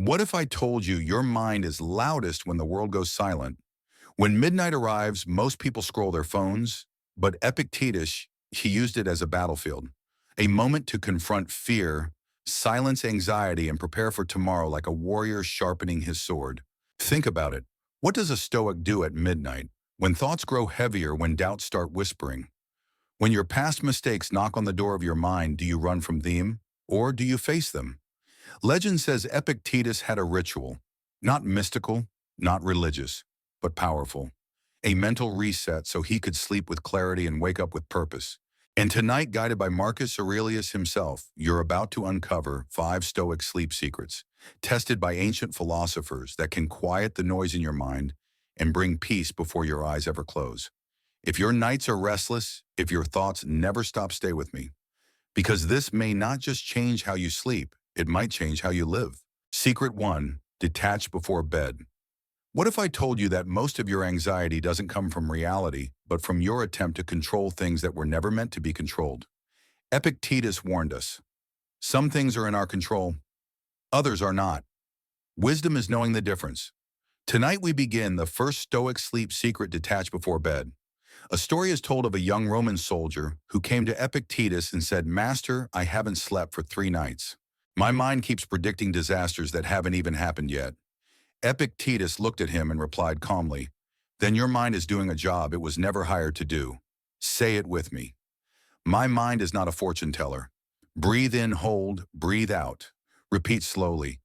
What if I told you your mind is loudest when the world goes silent? When midnight arrives, most people scroll their phones, but Epictetus, he used it as a battlefield, a moment to confront fear, silence anxiety, and prepare for tomorrow like a warrior sharpening his sword. Think about it. What does a Stoic do at midnight, when thoughts grow heavier, when doubts start whispering? When your past mistakes knock on the door of your mind, do you run from them, or do you face them? Legend says Epictetus had a ritual, not mystical, not religious, but powerful. A mental reset so he could sleep with clarity and wake up with purpose. And tonight, guided by Marcus Aurelius himself, you're about to uncover 5 Stoic sleep secrets, tested by ancient philosophers that can quiet the noise in your mind and bring peace before your eyes ever close. If your nights are restless, if your thoughts never stop, stay with me. Because this may not just change how you sleep, it might change how you live. Secret 1, detach before bed. What if I told you that most of your anxiety doesn't come from reality, but from your attempt to control things that were never meant to be controlled? Epictetus warned us. Some things are in our control, others are not. Wisdom is knowing the difference. Tonight we begin the first Stoic sleep secret, detach before bed. A story is told of a young Roman soldier who came to Epictetus and said, "Master, I haven't slept for 3 nights. My mind keeps predicting disasters that haven't even happened yet." Epictetus looked at him and replied calmly, "Then your mind is doing a job it was never hired to do. Say it with me. My mind is not a fortune teller. Breathe in, hold, breathe out. Repeat slowly.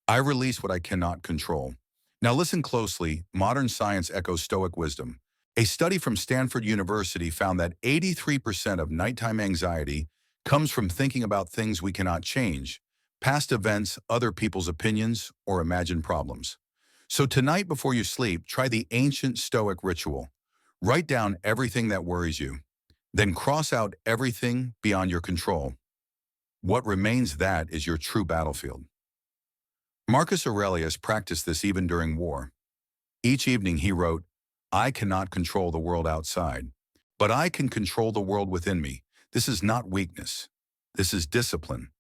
I release what I cannot control." Now listen closely. Modern science echoes Stoic wisdom. A study from Stanford University found that 83% of nighttime anxiety comes from thinking about things we cannot change, past events, other people's opinions, or imagined problems. So tonight before you sleep, try the ancient Stoic ritual. Write down everything that worries you. Then cross out everything beyond your control. What remains, that is your true battlefield. Marcus Aurelius practiced this even during war. Each evening he wrote, "I cannot control the world outside, but I can control the world within me. This is not weakness. This is discipline."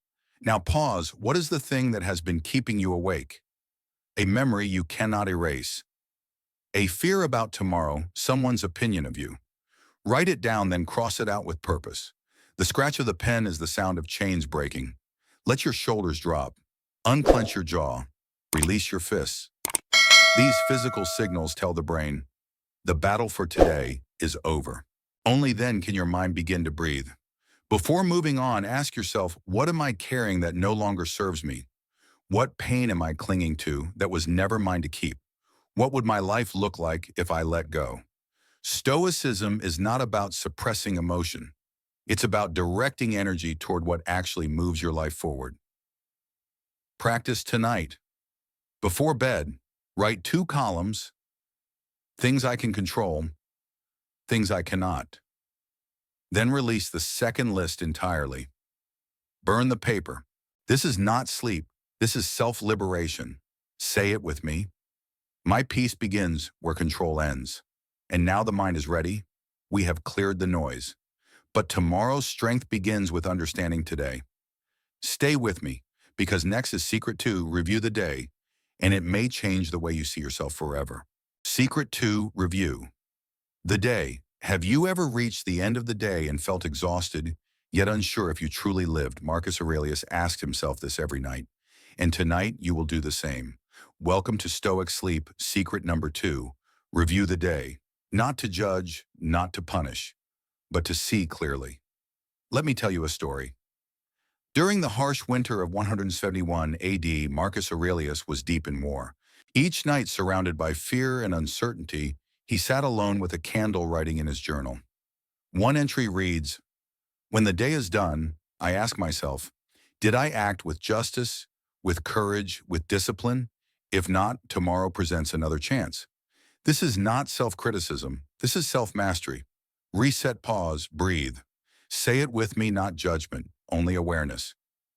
Now pause. What is the thing that has been keeping you awake? A memory you cannot erase. A fear about tomorrow, someone's opinion of you. Write it down, then cross it out with purpose. The scratch of the pen is the sound of chains breaking. Let your shoulders drop. Unclench your jaw. Release your fists. These physical signals tell the brain, the battle for today is over. Only then can your mind begin to breathe. Before moving on, ask yourself, what am I carrying that no longer serves me? What pain am I clinging to that was never mine to keep? What would my life look like if I let go? Stoicism is not about suppressing emotion. It's about directing energy toward what actually moves your life forward. Practice tonight. Before bed, write 2 columns, things I can control, things I cannot. Then release the second list entirely. Burn the paper. This is not sleep. This is self-liberation. Say it with me. My peace begins where control ends. And now the mind is ready. We have cleared the noise. But tomorrow's strength begins with understanding today. Stay with me, because next is Secret 2, review the day, and it may change the way you see yourself forever. Secret 2, review. The day. Have you ever reached the end of the day and felt exhausted, yet unsure if you truly lived? Marcus Aurelius asked himself this every night. And tonight you will do the same. Welcome to Stoic Sleep, secret number 2. Review the day. Not to judge, not to punish, but to see clearly. Let me tell you a story. During the harsh winter of 171 AD, Marcus Aurelius was deep in war. Each night, surrounded by fear and uncertainty, he sat alone with a candle, writing in his journal. One entry reads, "When the day is done, I ask myself, did I act with justice, with courage, with discipline? If not, tomorrow presents another chance." This is not self-criticism. This is self-mastery. Reset, pause, breathe. Say it with me, not judgment, only awareness.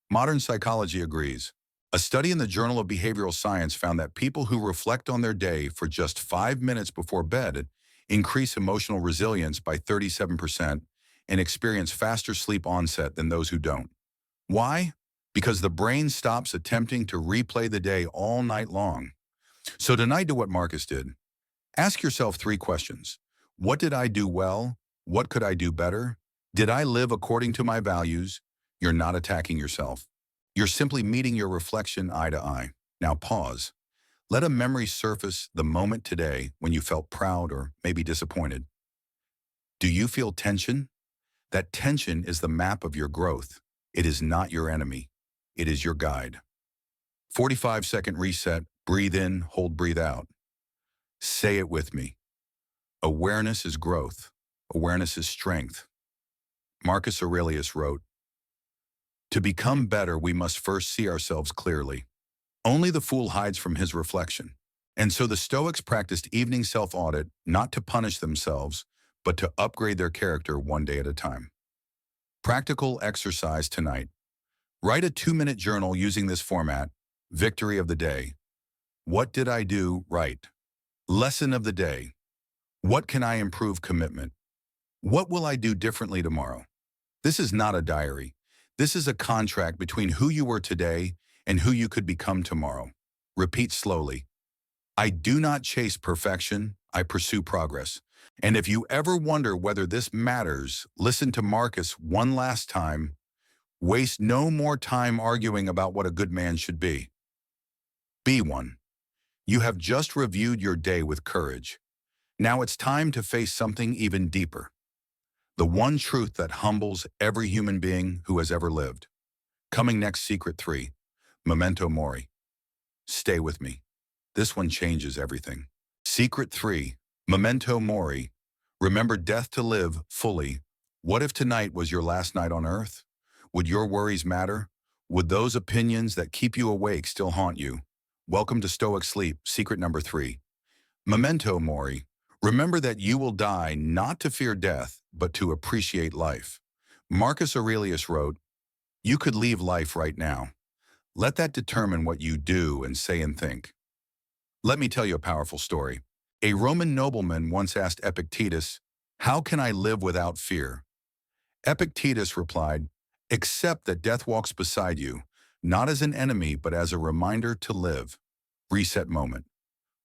Modern psychology agrees. A study in the Journal of Behavioral Science found that people who reflect on their day for just 5 minutes before bed increase emotional resilience by 37% and experience faster sleep onset than those who don't. Why? because the brain stops attempting to replay the day all night long. So tonight, do what Marcus did. Ask yourself 3 questions. What did I do well? What could I do better? Did I live according to my values? You're not attacking yourself. You're simply meeting your reflection eye to eye. Now pause. Let a memory surface the moment today when you felt proud or maybe disappointed. Do you feel tension? That tension is the map of your growth. It is not your enemy. It is your guide. 45-second reset. Breathe in, hold, breathe out. Say it with me. Awareness is growth. Awareness is strength. Marcus Aurelius wrote, "To become better, we must first see ourselves clearly. Only the fool hides from his reflection." And so the Stoics practiced evening self-audit not to punish themselves, but to upgrade their character one day at a time. Practical exercise tonight. Write a 2-minute journal using this format. Victory of the day. What did I do right? Lesson of the day. What can I improve? Commitment. What will I do differently tomorrow? This is not a diary. This is a contract between who you were today and who you could become tomorrow. Repeat slowly. I do not chase perfection, I pursue progress. And if you ever wonder whether this matters, listen to Marcus one last time. Waste no more time arguing about what a good man should be. Be one. You have just reviewed your day with courage. Now it's time to face something even deeper. The one truth that humbles every human being who has ever lived. Coming next, Secret 3, Memento Mori. Stay with me. This one changes everything. Secret 3, Memento Mori. Remember death to live fully. What if tonight was your last night on earth? Would your worries matter? Would those opinions that keep you awake still haunt you? Welcome to Stoic Sleep, Secret number 3. Memento Mori. Remember that you will die not to fear death, but to appreciate life. Marcus Aurelius wrote, "You could leave life right now. Let that determine what you do and say and think." Let me tell you a powerful story. A Roman nobleman once asked Epictetus, "How can I live without fear?" Epictetus replied, "Accept that death walks beside you, not as an enemy, but as a reminder to live." Reset moment.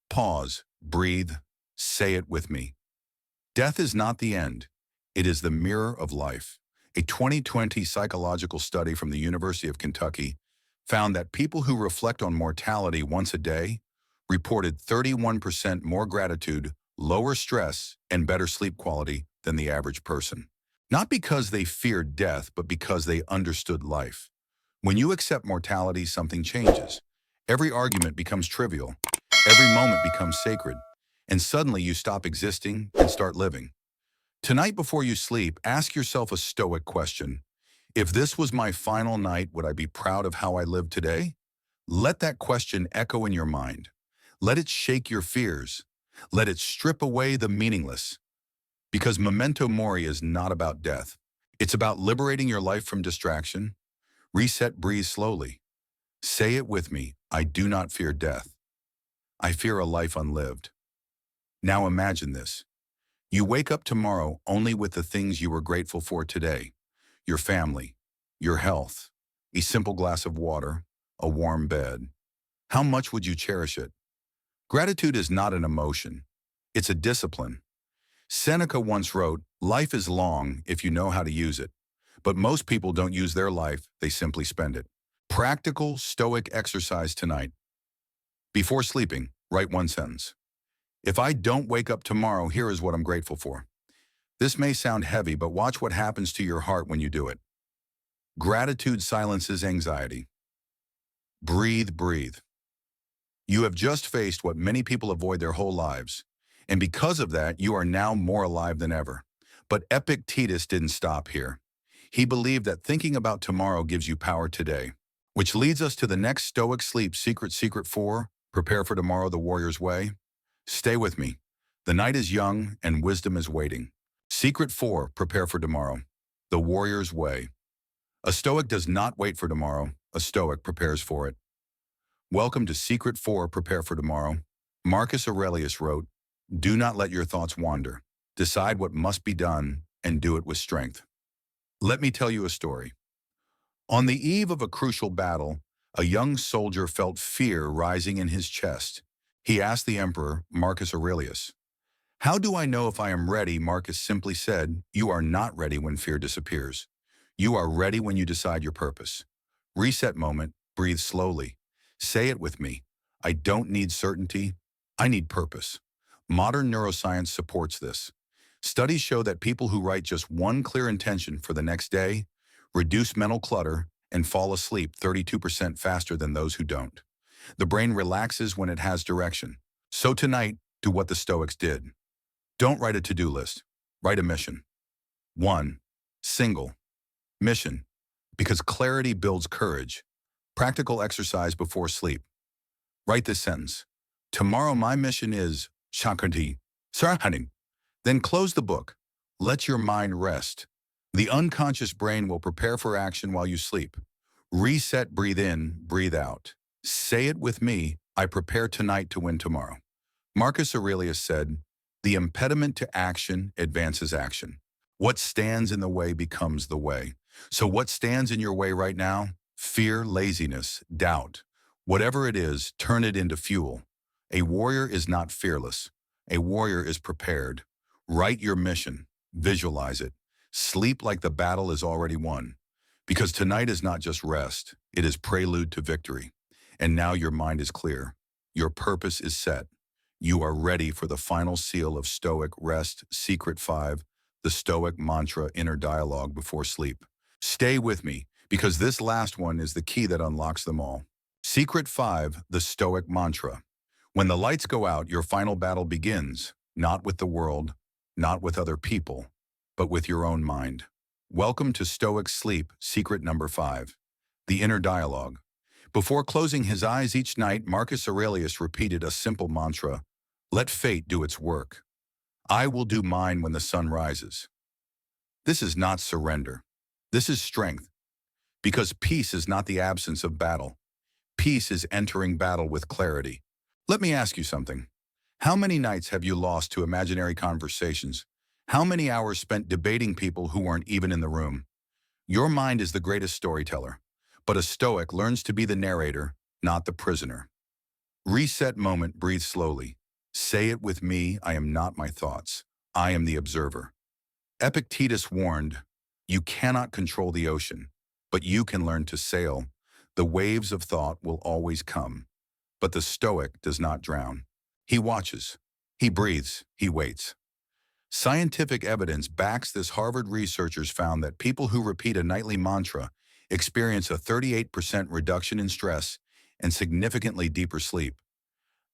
Pause, breathe, say it with me. Death is not the end. It is the mirror of life. A 2020 psychological study from the University of Kentucky found that people who reflect on mortality once a day reported 31% more gratitude, lower stress, and better sleep quality than the average person. Not because they feared death, but because they understood life. When you accept mortality, something changes. Every argument becomes trivial. Every moment becomes sacred. And suddenly you stop existing and start living. Tonight before you sleep, ask yourself a Stoic question. If this was my final night, would I be proud of how I lived today? Let that question echo in your mind. Let it shake your fears. Let it strip away the meaningless. Because Memento Mori is not about death. It's about liberating your life from distraction. Reset, breathe slowly. Say it with me. I do not fear death. I fear a life unlived. Now imagine this. You wake up tomorrow only with the things you were grateful for today. Your family, your health, a simple glass of water, a warm bed. How much would you cherish it? Gratitude is not an emotion. It's a discipline. Seneca once wrote, "Life is long if you know how to use it." But most people don't use their life, they simply spend it. Practical Stoic exercise tonight. Before sleeping, write one sentence. If I don't wake up tomorrow, here is what I'm grateful for. This may sound heavy, but watch what happens to your heart when you do it. Gratitude silences anxiety. Breathe, breathe. You have just faced what many people avoid their whole lives. And because of that, you are now more alive than ever. But Epictetus didn't stop here. He believed that thinking about tomorrow gives you power today. Which leads us to the next Stoic Sleep Secret, Secret 4, Prepare for Tomorrow the Warrior's Way. Stay with me. The night is young and wisdom is waiting. Secret 4, Prepare for Tomorrow. The Warrior's Way. A Stoic does not wait for tomorrow. A Stoic prepares for it. Welcome to Secret 4, Prepare for Tomorrow. Marcus Aurelius wrote, "Do not let your thoughts wander. Decide what must be done and do it with strength." Let me tell you a story. On the eve of a crucial battle, a young soldier felt fear rising in his chest. He asked the emperor, Marcus Aurelius, "How do I know if I am ready?" Marcus simply said, "You are not ready when fear disappears. You are ready when you decide your purpose." Reset moment, breathe slowly. Say it with me. I don't need certainty. I need purpose. Modern neuroscience supports this. Studies show that people who write just one clear intention for the next day reduce mental clutter and fall asleep 32% faster than those who don't. The brain relaxes when it has direction. So tonight, do what the Stoics did. Don't write a to-do list. Write a mission. 1. Single. Mission. Because clarity builds courage. Practical exercise before sleep. Write this sentence. Tomorrow my mission is Shakanti. Sarhaning. Then close the book. Let your mind rest. The unconscious brain will prepare for action while you sleep. Reset, breathe in, breathe out. Say it with me, I prepare tonight to win tomorrow. Marcus Aurelius said, "The impediment to action advances action. What stands in the way becomes the way." So what stands in your way right now? Fear, laziness, doubt. Whatever it is, turn it into fuel. A warrior is not fearless. A warrior is prepared. Write your mission. Visualize it. Sleep like the battle is already won. Because tonight is not just rest, it is prelude to victory. And now your mind is clear. Your purpose is set. You are ready for the final seal of Stoic Rest, Secret 5, the Stoic mantra inner dialogue before sleep. Stay with me, because this last one is the key that unlocks them all. Secret 5, the Stoic mantra. When the lights go out, your final battle begins, not with the world, not with other people, but with your own mind. Welcome to Stoic Sleep Secret number 5, the inner dialogue. Before closing his eyes each night, Marcus Aurelius repeated a simple mantra: let fate do its work. I will do mine when the sun rises. This is not surrender. This is strength. Because peace is not the absence of battle. Peace is entering battle with clarity. Let me ask you something. How many nights have you lost to imaginary conversations? How many hours spent debating people who weren't even in the room? Your mind is the greatest storyteller, but a Stoic learns to be the narrator, not the prisoner. Reset moment, breathe slowly. Say it with me, I am not my thoughts. I am the observer. Epictetus warned, you cannot control the ocean, but you can learn to sail. The waves of thought will always come. But the Stoic does not drown. He watches. He breathes. He waits. Scientific evidence backs this. Harvard researchers found that people who repeat a nightly mantra experience a 38% reduction in stress and significantly deeper sleep.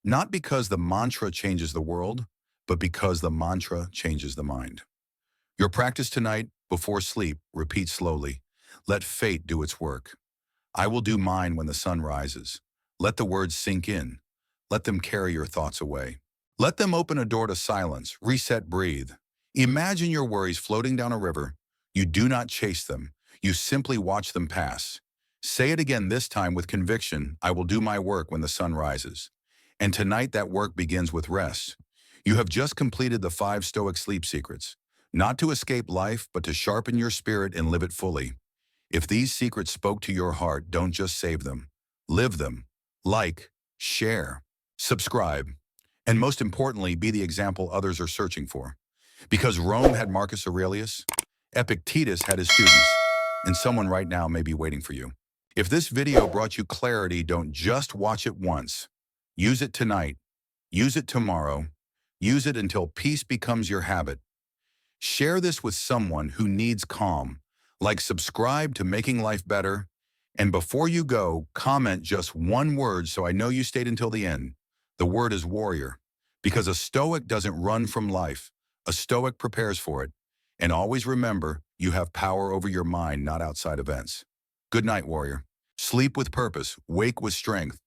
Not because the mantra changes the world, but because the mantra changes the mind. Your practice tonight, before sleep, repeat slowly. Let fate do its work. I will do mine when the sun rises. Let the words sink in. Let them carry your thoughts away. Let them open a door to silence. Reset, breathe. Imagine your worries floating down a river. You do not chase them. You simply watch them pass. Say it again, this time with conviction. I will do my work when the sun rises. And tonight that work begins with rest. You have just completed the 5 Stoic Sleep Secrets. Not to escape life, but to sharpen your spirit and live it fully. If these secrets spoke to your heart, don't just save them. Live them. Like, share, subscribe, and most importantly, be the example others are searching for. Because Rome had Marcus Aurelius, Epictetus had his students, and someone right now may be waiting for you. If this video brought you clarity, don't just watch it once. Use it tonight. Use it tomorrow. Use it until peace becomes your habit. Share this with someone who needs calm. Like, subscribe to Making Life Better. And before you go, comment just one word so I know you stayed until the end. The word is warrior. Because a Stoic doesn't run from life. A Stoic prepares for it. And always remember, you have power over your mind, not outside events. Good night, warrior. Sleep with purpose. Wake with strength.